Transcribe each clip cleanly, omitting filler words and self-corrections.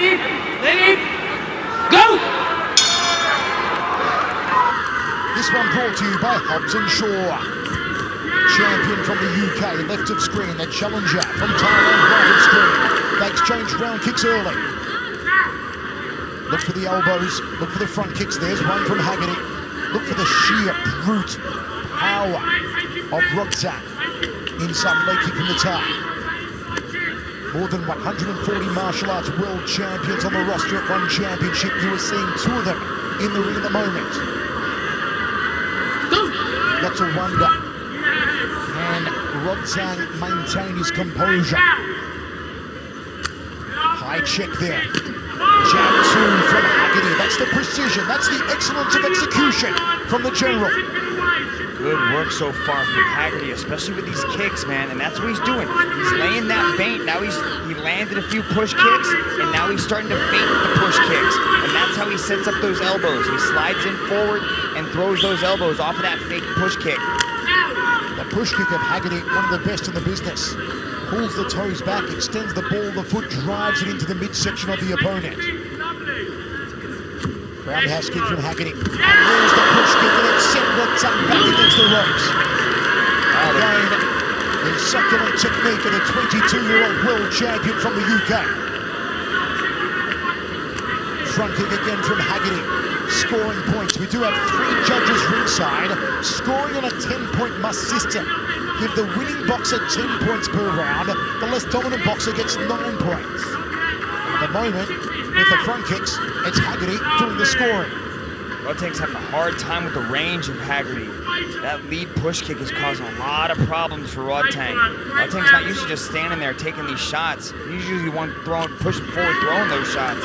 Ready, go! This one brought to you by Hobbs & Shaw. Champion from the UK, left of screen. The challenger from Thailand, right of screen. They exchange round kicks early. Look for the elbows, look for the front kicks. There's one from Haggerty. Look for the sheer brute power of Rodtang. Inside leg kick from the top. More than 140 martial arts world champions on the roster at one championship. You are seeing two of them in the ring at the moment. Got to wonder, can Rodtang maintain his composure? High check there. Jab two from Haggerty. That's the precision, that's the excellence of execution from the general. Good work so far from Haggerty, especially with these kicks, man, and that's what he's doing. He's laying that bait. Now he landed a few push kicks, and now he's starting to fake the push kicks, and that's how he sets up those elbows. He slides in forward and throws those elbows off of that fake push kick. The push kick of Haggerty, one of the best in the business. Pulls the toes back, extends the ball, the foot drives it into the midsection of the opponent. Roundhouse kick from Haggerty. And there's the push kick, and it's sent Rodtang back against the ropes. Again, the succulent technique of the 22-year-old world champion from the UK. Front kick again from Haggerty. Scoring points. We do have 3 judges ringside, scoring on a 10-point must system. Give the winning boxer 10 points per round, the less dominant boxer gets 9 points. At the moment, with the front kicks, it's Haggerty doing the scoring. Rodtang's having a hard time with the range of Haggerty. That lead push kick is causing a lot of problems for Rodtang. Rodtang's not used to just standing there taking these shots. He's usually one pushing forward, throwing those shots.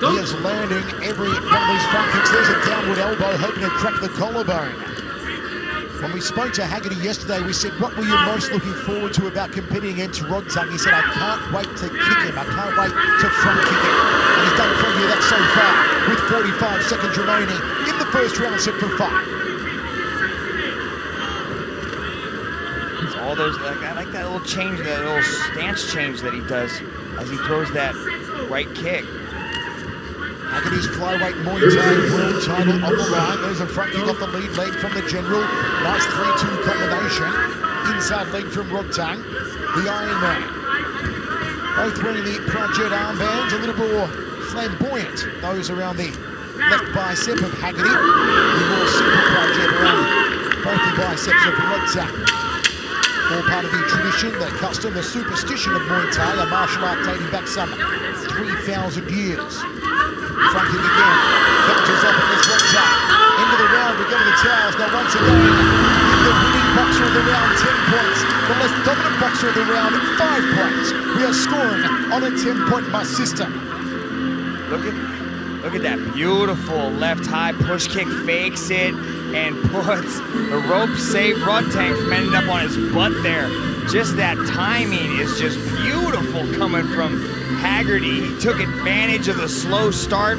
He is landing every one of these front kicks. There's a downward elbow, hoping to crack the collarbone. When we spoke to Haggerty yesterday, we said, what were you most looking forward to about competing against Rodtang? He said, I can't wait to kick him. I can't wait to front kick him. And he's done plenty of that so far, with 45 seconds remaining in the first round, set for 5. It's all those, I like that little change, that little stance change that he does as he throws that right kick. Haggerty's flyweight Muay Thai world title on the line. There's a front kick off the lead leg from the general. Nice 3-2 combination. Inside leg from Rodtang, the Iron Man. Both wearing the Project armbands, a little more flamboyant. Those around the left bicep of Haggerty. The more simple Project around both the biceps of Rodtang. All part of the tradition, the custom, the superstition of Muay Thai, a martial art dating back some 3,000 years. Front kick again, catches off against Rodtang. End of the round, we go to the towels. Now once again, the winning boxer of the round, 10 points. The less dominant boxer of the round, 5 points. We are scoring on a 10-point must system. Look at that beautiful left high push kick, fakes it, and puts the rope save Rodtang from ending up on his butt there. Just that timing is just beautiful coming from Haggerty. He took advantage of the slow start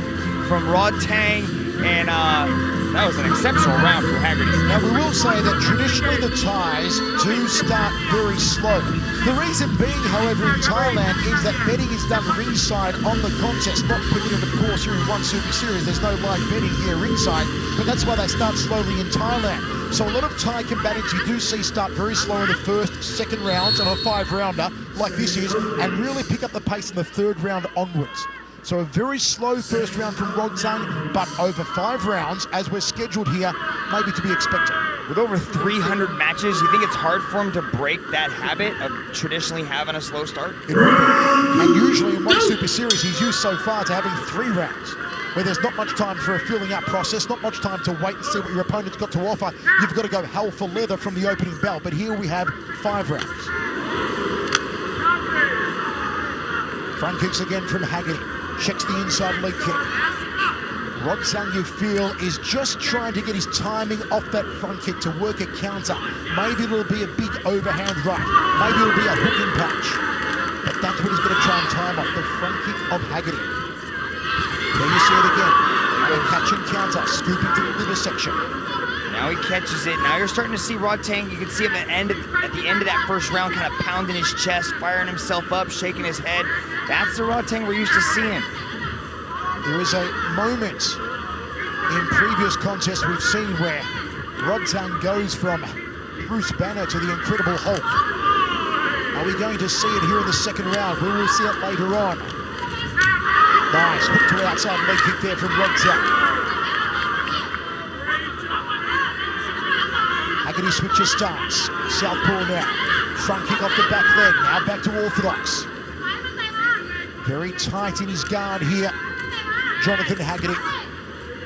from Rodtang, and that was an exceptional round for Haggerty. Now we will say that traditionally the Thais do start very slow. The reason being, however, in Thailand is that betting is done ringside on the contest, not picking of course here in one Super Series. There's no live betting here ringside, but that's why they start slowly in Thailand. So a lot of Thai combatants you do see start very slow in the first, second rounds of a 5-rounder like this is, and really pick up the pace in the 3rd round onwards. So a very slow first round from Rodtang, but over 5 rounds, as we're scheduled here, maybe to be expected. With over 300 matches, you think it's hard for him to break that habit of traditionally having a slow start? It would be. And usually in one Super Series, he's used so far to having 3 rounds, where there's not much time for a filling up process, not much time to wait and see what your opponent's got to offer. You've got to go hell for leather from the opening bell, but here we have 5 rounds. Front kicks again from Haggerty. Checks the inside leg kick. Rodtang, you feel, is just trying to get his timing off that front kick to work a counter. Maybe it'll be a big overhand right. Maybe it'll be a hook and punch. But that's what he's going to try and time off, the front kick of Haggerty. There you see it again. A catch and counter, scooping to the liver section. Now he catches it. Now you're starting to see Rodtang. You can see him at the end of that first round, kind of pounding his chest, firing himself up, shaking his head. That's the Rodtang we're used to seeing. There is a moment in previous contests we've seen where Rodtang goes from Bruce Banner to the Incredible Hulk. Are we going to see it here in the second round? We will see it later on. Nice, hook to the outside leg kick there from Rodtang. Haggerty switches stance. Southpaw now. Front kick off the back leg. Now back to orthodox. Very tight in his guard here. Jonathan Haggerty,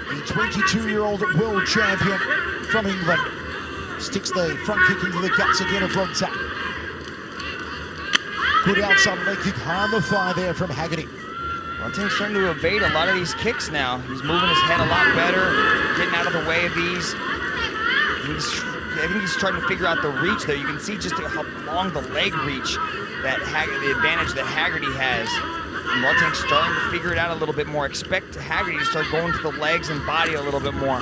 the 22-year-old world champion from England, sticks the front kick into the guts again of Rodtang. Good outside leg kick, high on the thigh there from Haggerty. Rodtang's starting to evade a lot of these kicks now. He's moving his head a lot better, getting out of the way of these. I think he's starting to figure out the reach there. You can see just how long the leg reach, the advantage that Haggerty has. And Rodtang's starting to figure it out a little bit more. Expect Haggerty to start going to the legs and body a little bit more.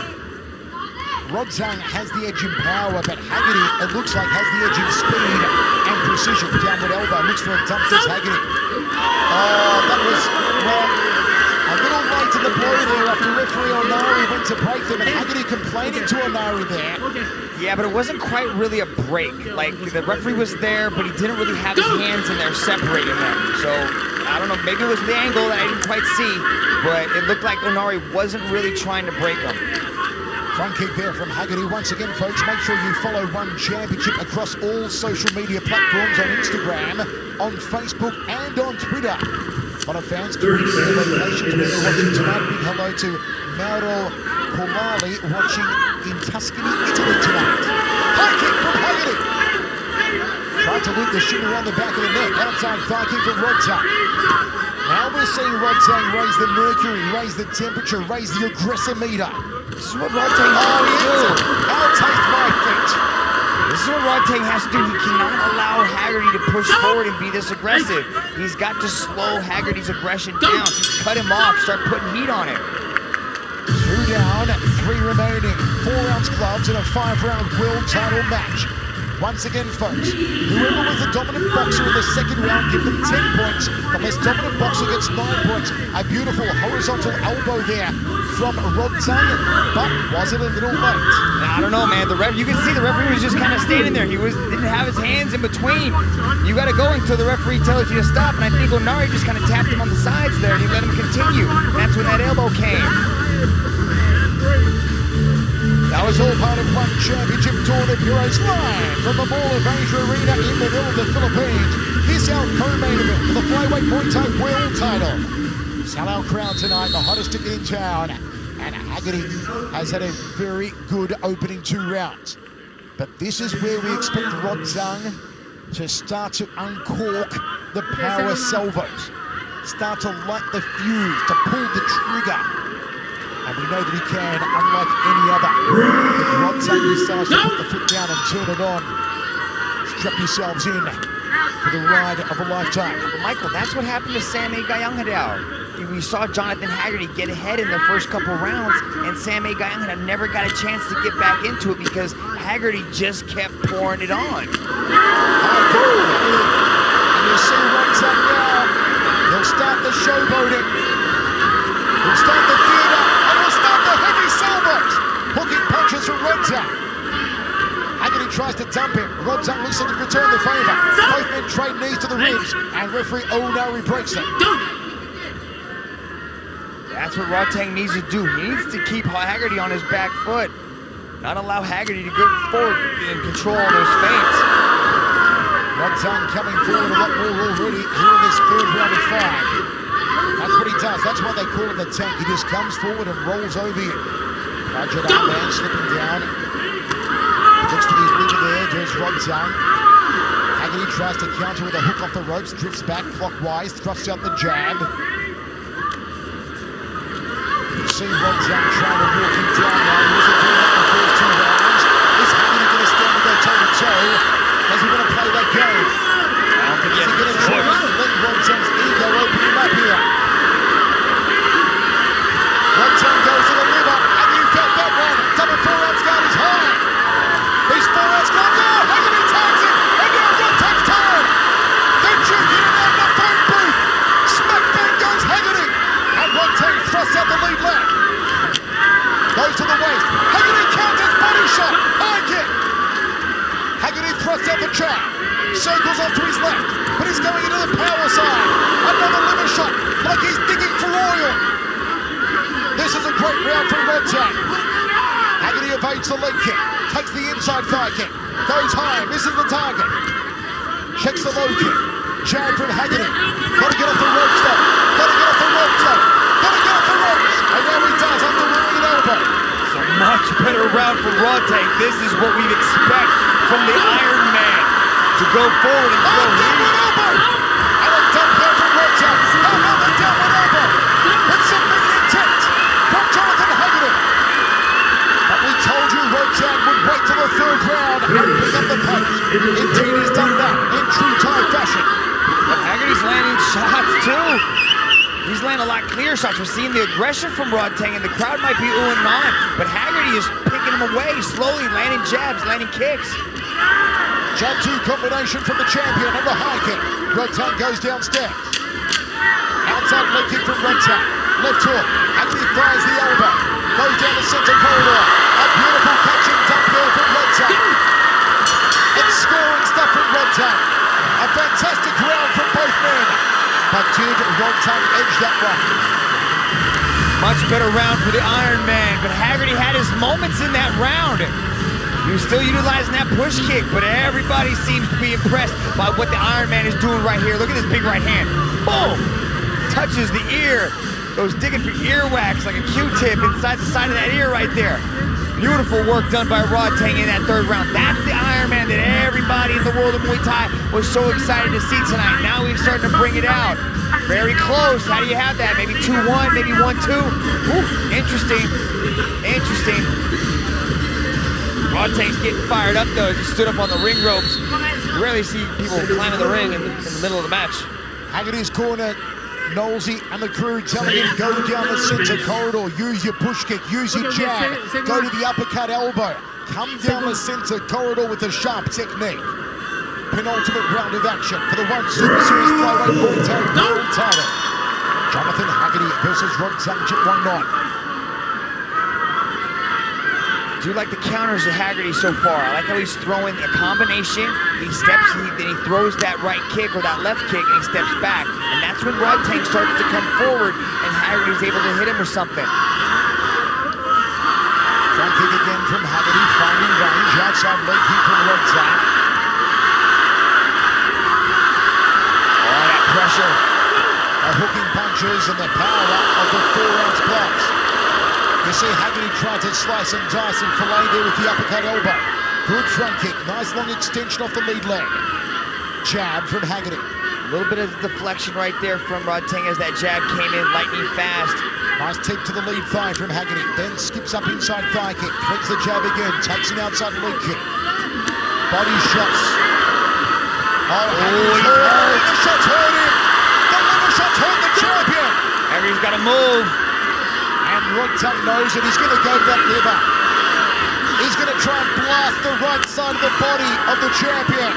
Rodtang has the edge in power, but Haggerty, it looks like, has the edge in speed and precision. Downward elbow, looks for a dump, says Haggerty. Oh, that was, well, a little late in the blow there after referee Onari went to break them, and Haggerty complaining to Onari there. Yeah, but it wasn't quite really a break. Like, the referee was there, but he didn't really have his hands in there separating them. So, I don't know, maybe it was the angle that I didn't quite see, but it looked like Onari wasn't really trying to break him. Front kick there from Haggerty. Once again, folks, make sure you follow One Championship across all social media platforms, on Instagram, on Facebook, and on Twitter. A lot of fans tweeting their locations when they're watching tonight. Big hello to Mauro Colali watching in Tuscany, Italy tonight. High kick from Haggerty. Tried to loop the shin around the back of the neck. Outside thigh kick from Rodtang. Now we're seeing Rodtang raise the mercury, raise the temperature, raise the aggressor meter. This is what Rodtang has to do. I'll taste my feet. This is what Rodtang has to do. He cannot allow Haggerty to push forward and be this aggressive. He's got to slow Haggerty's aggression down, cut him off, start putting heat on him. 2 down, 3 remaining. 4 ounce gloves in a 5-round world title match. Once again, folks, whoever was the dominant boxer in the second round, give them 10 points. The less dominant boxer gets 9 points. A beautiful horizontal elbow there from Rodtang, but was it a little late? I don't know, man. You can see the referee was just kind of standing there. He didn't have his hands in between. You got to go until the referee tells you to stop, and I think Onari just kind of tapped him on the sides there, and he let him continue. That's when that elbow came. That was all part of One Championship Tour of Heroes live from the Mall of Asia Arena in Manila, the Philippines. This our co-main event for the flyweight Muay Thai world title. Sellout crowd tonight, the hottest ticket in town. And Haggerty has had a very good opening 2 rounds. But this is where we expect Rodtang to start to uncork the power salvos. Start to light the fuse, to pull the trigger. And we know that he can, unlike any other. If Rodtang decides to put the foot down and turn it on, strap yourselves in for the ride of a lifetime. But Michael, that's what happened to Sammy Gayanghadew. We saw Jonathan Haggerty get ahead in the first couple rounds, and Sammy Gayanghadew never got a chance to get back into it because Haggerty just kept pouring it on. And you see Rodtang now. He'll start the showboating. He'll start the theater. Start the heavy salvos. Hooking punches from Rodtang. Haggerty tries to dump him. Rodtang looks like to return the favour. Both men trade knees to the ribs, and referee Onari breaks them. That's what Rodtang needs to do. He needs to keep Haggerty on his back foot, not allow Haggerty to go forward and control those feints. Rodtang coming forward a lot more already here in this 3rd round of 5. That's what he does. That's why they call him the tank. He just comes forward and rolls over you. Budget up man slipping down. Looks to his leader there. There's Rodtang. Haggerty tries to counter with a hook off the ropes. Drifts back clockwise. Thrusts out the jab. You see Rodtang trying to walk him down now. He wasn't doing that in the first 2 rounds. Is Haggerty going to stand and go toe-to-toe? Does he want to play that game? I don't think he has Is he going to try to let Rodtang's ego open him up here? Rodtang goes to the liver, and you felt that one. Double 4 ounce guard is high. Goes to the waist. Haggerty counters, body shot. High kick. Haggerty thrusts out the jab. Circles off to his left, but he's going into the power side. Another liver shot, like he's digging for oil. This is a great round from Rodtang. Haggerty evades the leg kick, takes the inside thigh kick, goes high, misses the target. Checks the low kick. Jab from Haggerty. Got to get off the ropes though. Got to get off the ropes though. Got to get off the ropes. And now he does after wearing an elbow. So much better round for Rodtang. This is what we'd expect from the Iron Man. To go forward and throw downward elbow! And a dump there from Rodtang. Another downward elbow. With some big intent from Jonathan Haggerty. But we told you Rodtang would wait till the third round and pick up the pace. Indeed, he's done that in true Thai fashion. But Haggerty's landing shots too. He's landing a lot clearer shots. We're seeing the aggression from Rodtang, and the crowd might be oohing and on. But Haggerty is picking him away, slowly landing jabs, landing kicks. Jab 2 combination from the champion and the high kick. Rodtang goes downstairs. Outside leg kick from Rodtang. Left hook. Haggerty fires the elbow. Goes down the center corridor. A beautiful catching dump there from Rodtang. It's scoring stuff from Rodtang. A fantastic round from both men. But did Rodtang edge that one? Much better round for the Iron Man, but Haggerty had his moments in that round. He was still utilizing that push kick, but everybody seems to be impressed by what the Iron Man is doing right here. Look at this big right hand. Boom! Touches the ear. Goes digging for earwax like a Q-tip inside the side of that ear right there. Beautiful work done by Rodtang in that third round. That's the Iron Man that everybody in the world of Muay Thai was so excited to see tonight. Now he's starting to bring it out. Very close. How do you have that? Maybe 2-1, maybe 1-2. Ooh, interesting. Interesting. Rodtang's getting fired up though as he stood up on the ring ropes. You rarely see people climbing the ring in the middle of the match. Haggerty's corner, Knowlesy and the crew telling him go down the center corridor, use your push kick, use your jab, go to the uppercut elbow, come down the center corridor with a sharp technique. Penultimate round of action for the One Super Series Flyweight Muay Thai World title. Jonathan Haggerty versus Rodtang Jitwangnon. I do like the counters of Haggerty so far. I like how he's throwing a combination. He steps, then he throws that right kick or that left kick, and he steps back. And that's when Rodtang starts to come forward, and Haggerty's able to hit him or something. Front kick again from Haggerty, finding range. Outside leg kick from Rodtang. Oh, that pressure. The hooking punches and the power up of the 4-ounce blocks. You see Haggerty trying to slice and dice and fillet there with the uppercut elbow. Good front kick, nice long extension off the lead leg. Jab from Haggerty. A little bit of deflection right there from Rodtang as that jab came in lightning fast. Nice tip to the lead thigh from Haggerty. Then skips up inside thigh kick, threads the jab again, takes an outside leg kick. Body shots. Oh, Haggerty's liver shots hurt him. The liver shots hurt the champion. Haggerty's got to move. And Rodtang knows that he's going to go to that liver. He's going to try and blast the right side of the body of the champion.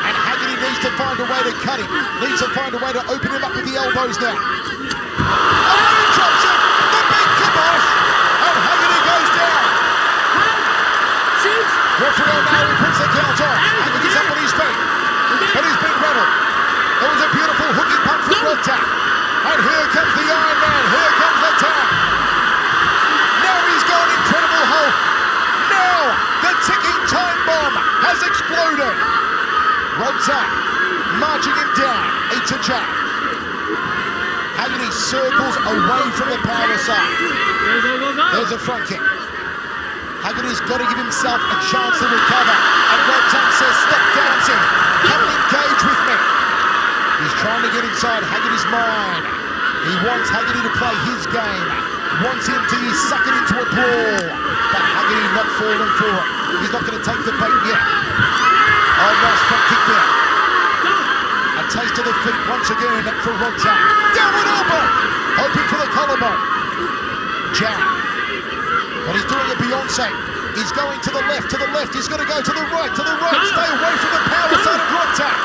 And Haggerty needs to find a way to cut him. Needs to find a way to open him up with the elbows now. Oh, he drops him! The big kibosh! And Haggerty goes down. Referee O'Malley puts the count on. Haggerty's up on his feet. But he's been rattled. It was a beautiful hooking punch from Rodtang. And here comes the Iron Man. Here comes the tag. Now he's got incredible hope. Now the ticking time bomb has exploded. Rodtang marching him down. Eats a jab. Haggerty circles away from the power side. There's a front kick. Haggerty's got to give himself a chance to recover. And Rodtang says, stop dancing. Come and engage with me. He's trying to get inside Haggerty's mind. He wants Haggerty to play his game. Wants him to suck it into a brawl. But Haggerty not falling for it. He's not going to take the bait yet. Oh, nice front kick there. A taste of the feet once again for Rodtang. Downward elbow. Hoping for the collarbone. Jab. But he's doing a Beyonce. He's going to the left, to the left. He's going to go to the right, to the right. Stay away from the power side of Rodtang.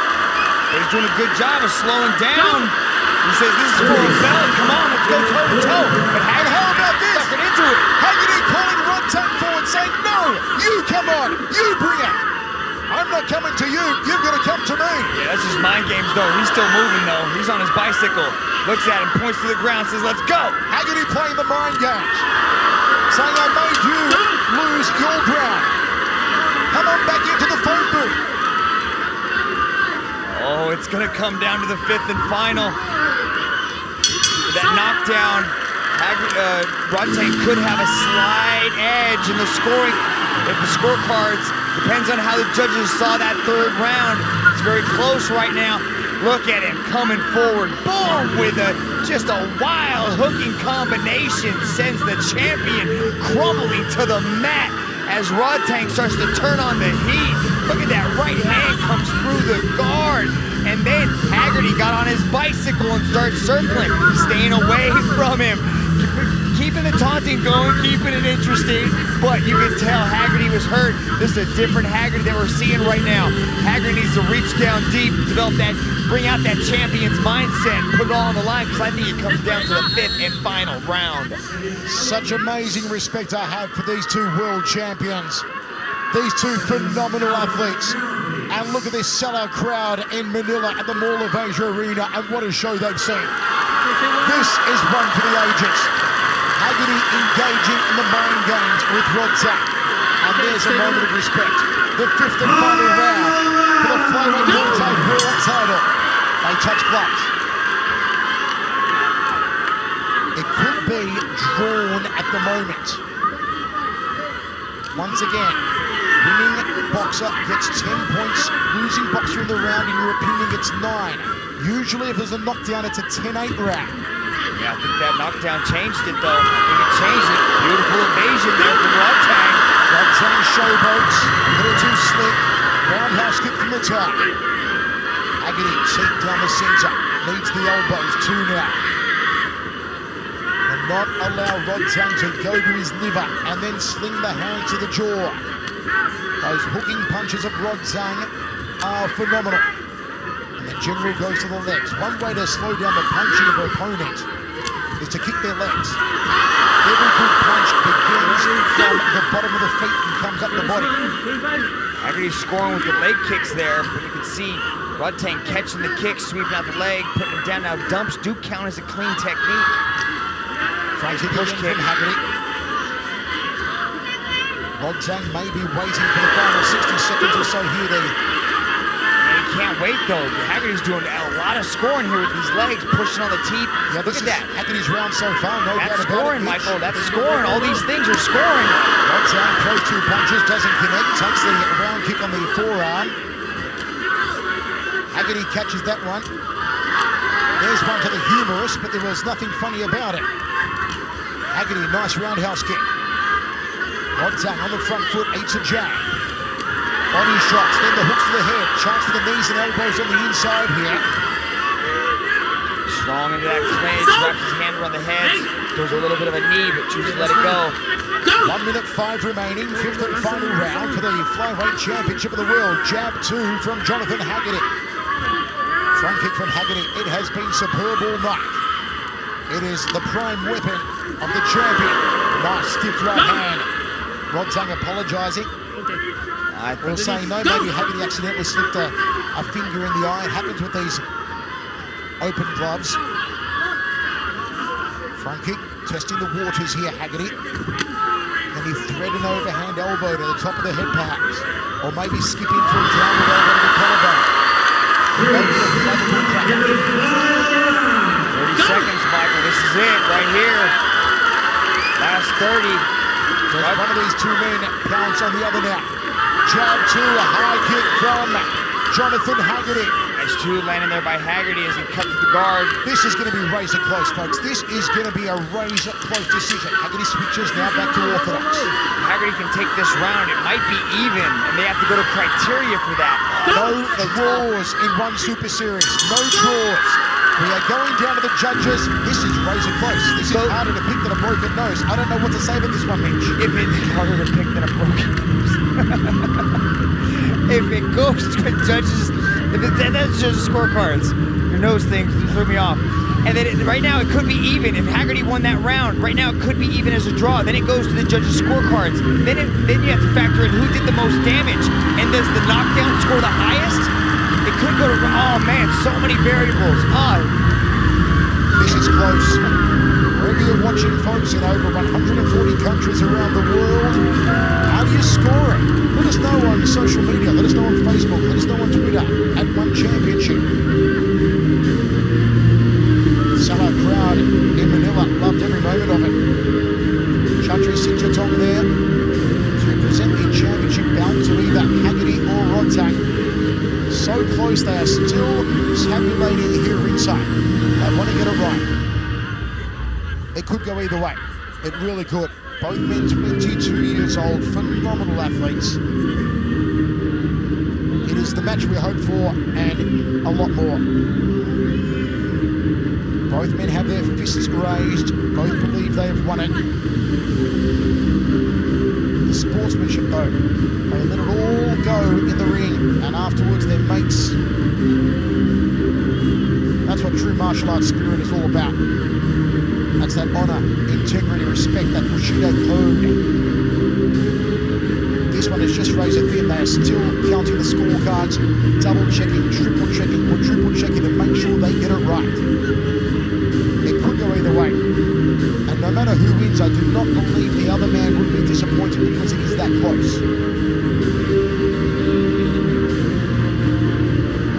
He's doing a good job of slowing down. He says, this is for a belt. Come on, let's go toe-to-toe. But how about this? Sucking into it. Haggerty calling go. He's still moving, though. He's on his bicycle. Looks at him, points to the ground, says, let's go. Haggerty playing the mind games, saying, I made you lose your ground. Come on back into the phone booth. Oh, it's going to come down to the 5th and final. That knockdown, Rodtang could have a slight edge in the scoring. If the scorecards, depends on how the judges saw that 3rd round. It's very close right now. Look at him coming forward. Boom! With just a wild hooking combination. Sends the champion crumbling to the mat as Rodtang starts to turn on the heat. Look at that right hand comes through the guard. And then Haggerty got on his bicycle and started circling, staying away from him. Keeping the taunting going, keeping it interesting, but you can tell Haggerty was hurt. This is a different Haggerty that we're seeing right now. Haggerty needs to reach down deep, develop that, bring out that champion's mindset, put it all on the line, because I think it comes down to the 5th and final round. Such amazing respect I have for these two world champions. These two phenomenal athletes. And look at this sellout crowd in Manila at the Mall of Asia Arena, and what a show they've seen. This is one for the ages. Haggerty engaging in the mind games with Rodtang. And there's a moment of respect. The 5th and final round for the flyweight Muay Thai world title. They touch gloves. It could be drawn at the moment. Once again, winning boxer gets 10 points. Losing boxer in the round, in your opinion, gets 9. Usually, if there's a knockdown, it's a 10-8 round. Yeah, I think that knockdown changed it, though. I think it changed it. Beautiful evasion there from Rodtang. Rodtang showboats, a little too slick. Roundhouse kick from the top. Haggerty cheek down the center. Needs the elbows too now. And not allow Rodtang to go to his liver and then sling the hand to the jaw. Those hooking punches of Rodtang are phenomenal. And the general goes to the legs. One way to slow down the punching of her opponent is to kick their legs. Every good punch begins from the bottom of the feet and comes up the body. Haggerty's scoring with the leg kicks there, but you can see Rodtang catching the kick, sweeping out the leg, putting it down. Now dumps do count as a clean technique. Frankie push kick from Haggerty. Rodtang may be waiting for the final 60 seconds or so here. He can't wait though. Haggerty's doing a lot of scoring here with these legs, pushing on the teeth. Yeah, look at that. Haggerty's round so far, no doubt about it. That's scoring, Michael. That's scoring. All these things are scoring. Rodtang throws 2 punches, doesn't connect, takes the round kick on the forearm. Haggerty catches that one. There's one to the humorous, but there was nothing funny about it. Haggerty, nice roundhouse kick. Rodtang on the front foot, eats a jab. Body shots, then the hooks to the head. Chance for the knees and elbows on the inside here. Strong into that clinch, wraps his hand around the head. Throws a little bit of a knee, but chooses to let it go. 1 minute 5 remaining, 5th and final round for the flyweight championship of the world. Jab 2 from Jonathan Haggerty. Front kick from Haggerty. It has been superb all night. It is the prime weapon of the champion. Nice stiff right hand. Rodtang apologising. We'll say no, maybe Haggerty accidentally slipped a finger in the eye. It happens with these open gloves. Front kick, testing the waters here, Haggerty. Can he thread an overhand elbow to the top of the head perhaps? Or maybe skip in for a downward elbow to the collarbone. 30 seconds, Michael. This is it right here. Last 30. One of these two men pounds on the other now. Jab 2, a high kick from Jonathan Haggerty. Nice 2 landing there by Haggerty as he cut to the guard. This is going to be razor close, folks. This is going to be a razor close decision. Haggerty switches now back to orthodox. Haggerty can take this round. It might be even, and they have to go to criteria for that. No draws in one super series. No draws. We are going down to the judges. This is razor close. This is harder to pick than a broken nose. I don't know what to say about this one, Mitch. If it's harder to pick than a broken nose. If it goes to the judges, that's just scorecards. Your nose thing threw me off. And then right now it could be even. If Haggerty won that round, right now it could be even as a draw. Then it goes to the judges' scorecards. Then you have to factor in who did the most damage. And does the knockdown score the highest? It could go to, oh man, so many variables. Oh, This is close. Wherever you're watching, folks, in over 140 countries around the world, how do you score it? Let us know on social media. Let us know on Facebook. Let us know on Twitter at One Championship. Sellout crowd in Manila loved every moment of it. Chatri Sitjatong there to present the championship bout to either Haggerty or Rodtang. So close, they are still tabulating here ringside. They want to get it right. It could go either way. It really could. Both men 22 years old, phenomenal athletes. It is the match we hoped for and a lot more. Both men have their fists raised. Both believe they have won it. The sportsmanship, though, they let it all go in the ring, and afterwards their mates. That's what true martial arts spirit is all about. That's that honor, integrity, respect, that Bushido code. This one is just razor thin. They are still counting the scorecards, double checking, triple checking, quadruple checking to make sure they get it right. It could go either way. And no matter who wins, I do not believe the other man would be disappointed because it is that close.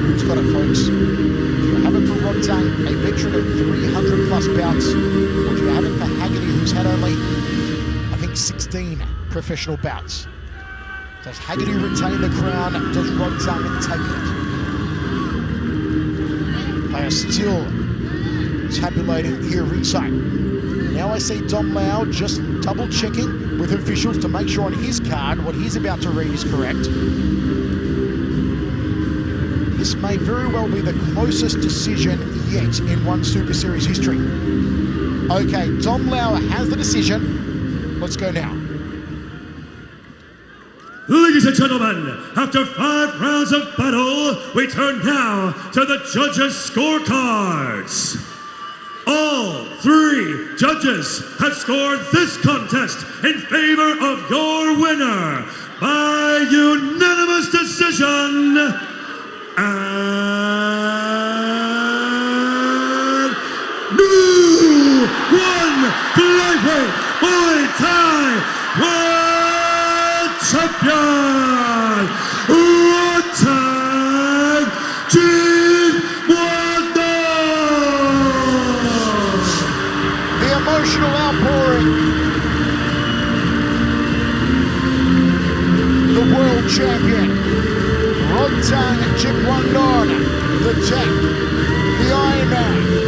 Who's got it, folks? Do you have it for Rodtang, a veteran of 300 plus bouts, or do you have it for Haggerty, who's had only, I think, 16 professional bouts? Does Haggerty retain the crown? Does Rodtang take it? They are still tabulating here ringside. Now I see Dom Lau just double checking with officials to make sure on his card what he's about to read is correct. This may very well be the closest decision yet in One Super Series history. Okay, Dom Lau has the decision. Let's go now. Ladies and gentlemen, after 5 rounds of battle, we turn now to the judges' scorecards. All 3 judges have scored this contest in favor of your winner by unanimous decision. And new one flyweight Muay Thai world champion, Rodtang The emotional outpouring. The world champion, Rodtang Jitwandon, the tank, the Iron Man.